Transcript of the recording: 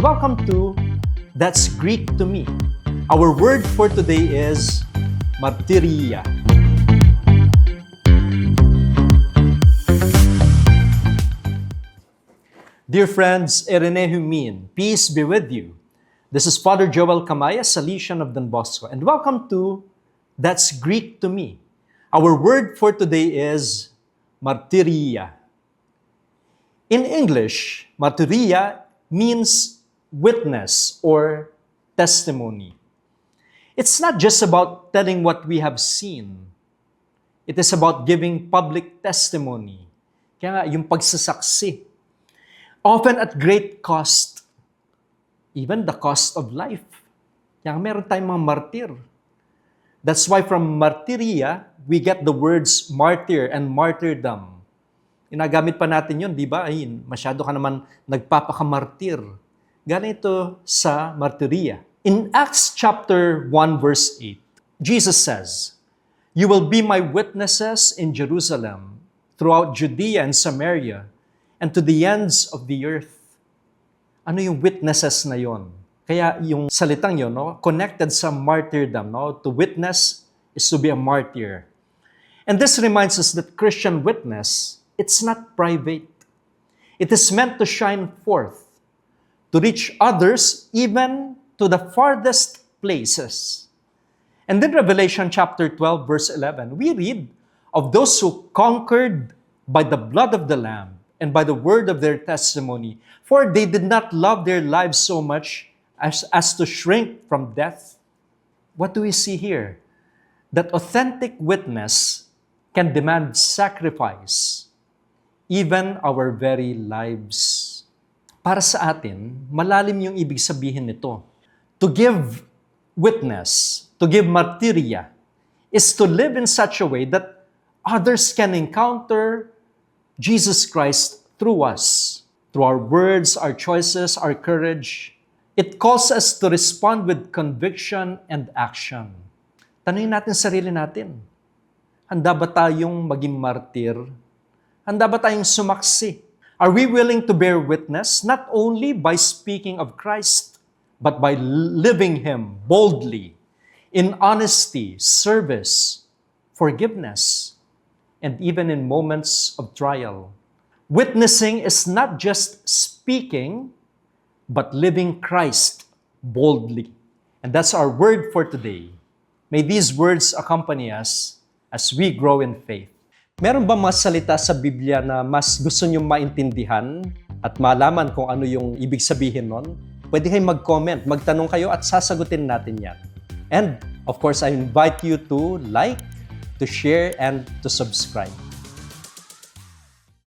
welcome to That's Greek to Me. Our word for today is martyria. Dear friends, Erenehumin, peace be with you. This is Father Joel Camaya, Salesian of Don Bosco, and welcome to That's Greek to Me. Our word for today is martyria. In English, martyria means witness or testimony. It's not just about telling what we have seen. It is about giving public testimony. Kaya nga, yung pagsasaksi. Often at great cost. Even the cost of life. Kaya meron tayong mga martir. That's why from martyria, we get the words martyr and martyrdom. Ginagamit pa natin yun, di ba? Ay, masyado ka naman nagpapakamartir. Galing ito sa martyria. In Acts chapter 1 verse 8, Jesus says, "You will be my witnesses in Jerusalem, throughout Judea and Samaria, and to the ends of the earth." Ano yung witnesses na yon? Kaya yung salitang yon, no, connected sa martyrdom. No? To witness is to be a martyr. And this reminds us that Christian witness, it's not private. It is meant to shine forth, to reach others even to the farthest places. And in Revelation chapter 12, verse 11, we read of those who conquered by the blood of the Lamb and by the word of their testimony, for they did not love their lives so much as to shrink from death. What do we see here? That authentic witness can demand sacrifice, even our very lives. Para sa atin, malalim yung ibig sabihin nito. To give witness, to give martyria, is to live in such a way that others can encounter Jesus Christ through us, through our words, our choices, our courage. It calls us to respond with conviction and action. Tanungin natin sarili natin, handa ba tayong maging martir? Handa ba tayong sumaksi? Are we willing to bear witness not only by speaking of Christ, but by living Him boldly, in honesty, service, forgiveness, and even in moments of trial? Witnessing is not just speaking, but living Christ boldly. And that's our word for today. May these words accompany us as we grow in faith. Meron ba mga salita sa Biblia na mas gusto nyo maintindihan at malaman kung ano yung ibig sabihin nun? Pwede kayong mag-comment, magtanong kayo at sasagutin natin yan. And of course, I invite you to like, to share, and to subscribe.